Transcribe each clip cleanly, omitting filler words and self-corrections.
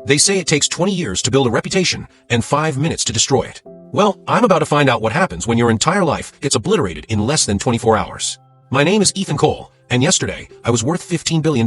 They say it takes 20 years to build a reputation and 5 minutes to destroy it. Well, I'm about to find out what happens when your entire life gets obliterated in less than 24 hours. My name is Ethan Cole, and yesterday, I was worth $15 billion.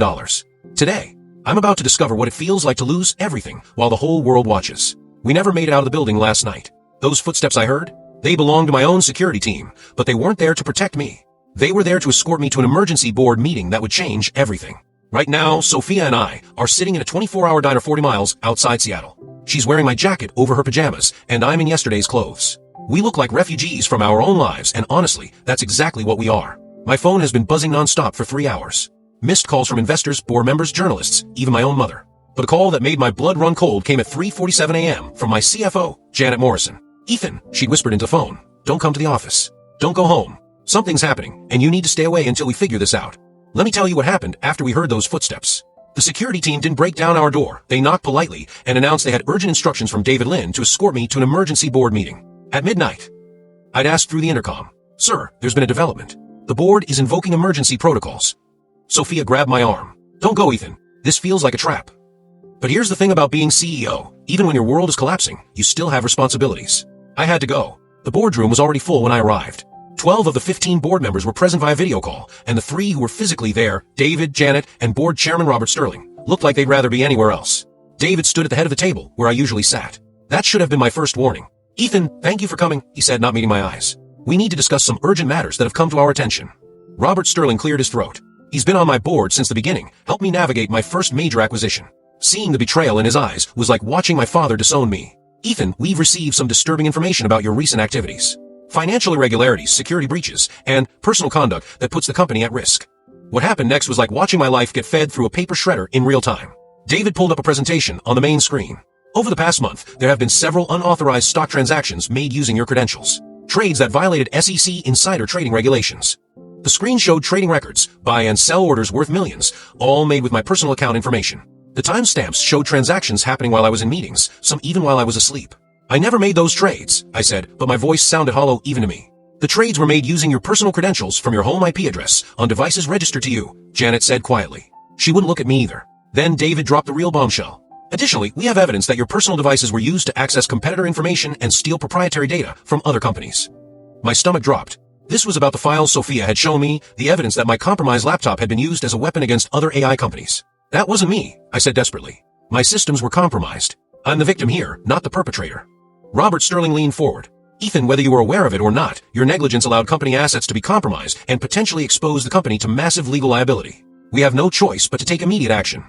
Today, I'm about to discover what it feels like to lose everything while the whole world watches. We never made it out of the building last night. Those footsteps I heard? They belonged to my own security team, but they weren't there to protect me. They were there to escort me to an emergency board meeting that would change everything. Right now, Sophia and I are sitting in a 24-hour diner 40 miles outside Seattle. She's wearing my jacket over her pajamas, and I'm in yesterday's clothes. We look like refugees from our own lives, and honestly, that's exactly what we are. My phone has been buzzing non-stop for 3 hours. Missed calls from investors, board members, journalists, even my own mother. But a call that made my blood run cold came at 3:47 a.m. from my CFO, Janet Morrison. Ethan, she whispered into the phone, don't come to the office. Don't go home. Something's happening, and you need to stay away until we figure this out. Let me tell you what happened after we heard those footsteps. The security team didn't break down our door. They knocked politely and announced they had urgent instructions from David Lynn to escort me to an emergency board meeting. At midnight, I'd asked through the intercom, "Sir, there's been a development. The board is invoking emergency protocols." Sophia grabbed my arm. "Don't go, Ethan. This feels like a trap." But here's the thing about being CEO. Even when your world is collapsing, you still have responsibilities. I had to go. The boardroom was already full when I arrived. 12 of the 15 board members were present via video call, and the 3 who were physically there, David, Janet, and board chairman Robert Sterling, looked like they'd rather be anywhere else. David stood at the head of the table, where I usually sat. That should have been my first warning. "Ethan, thank you for coming," he said, not meeting my eyes. "We need to discuss some urgent matters that have come to our attention." Robert Sterling cleared his throat. He's been on my board since the beginning, helped me navigate my first major acquisition. Seeing the betrayal in his eyes was like watching my father disown me. "Ethan, we've received some disturbing information about your recent activities. Financial irregularities, security breaches, and personal conduct that puts the company at risk." What happened next was like watching my life get fed through a paper shredder in real time. David pulled up a presentation on the main screen. "Over the past month, there have been several unauthorized stock transactions made using your credentials. Trades that violated SEC insider trading regulations." The screen showed trading records, buy and sell orders worth millions, all made with my personal account information. The timestamps showed transactions happening while I was in meetings, some even while I was asleep. "I never made those trades," I said, but my voice sounded hollow even to me. "The trades were made using your personal credentials from your home IP address on devices registered to you," Janet said quietly. She wouldn't look at me either. Then David dropped the real bombshell. "Additionally, we have evidence that your personal devices were used to access competitor information and steal proprietary data from other companies." My stomach dropped. This was about the files Sophia had shown me, the evidence that my compromised laptop had been used as a weapon against other AI companies. "That wasn't me," I said desperately. "My systems were compromised. I'm the victim here, not the perpetrator." Robert Sterling leaned forward. "Ethan, whether you were aware of it or not, your negligence allowed company assets to be compromised and potentially exposed the company to massive legal liability. We have no choice but to take immediate action."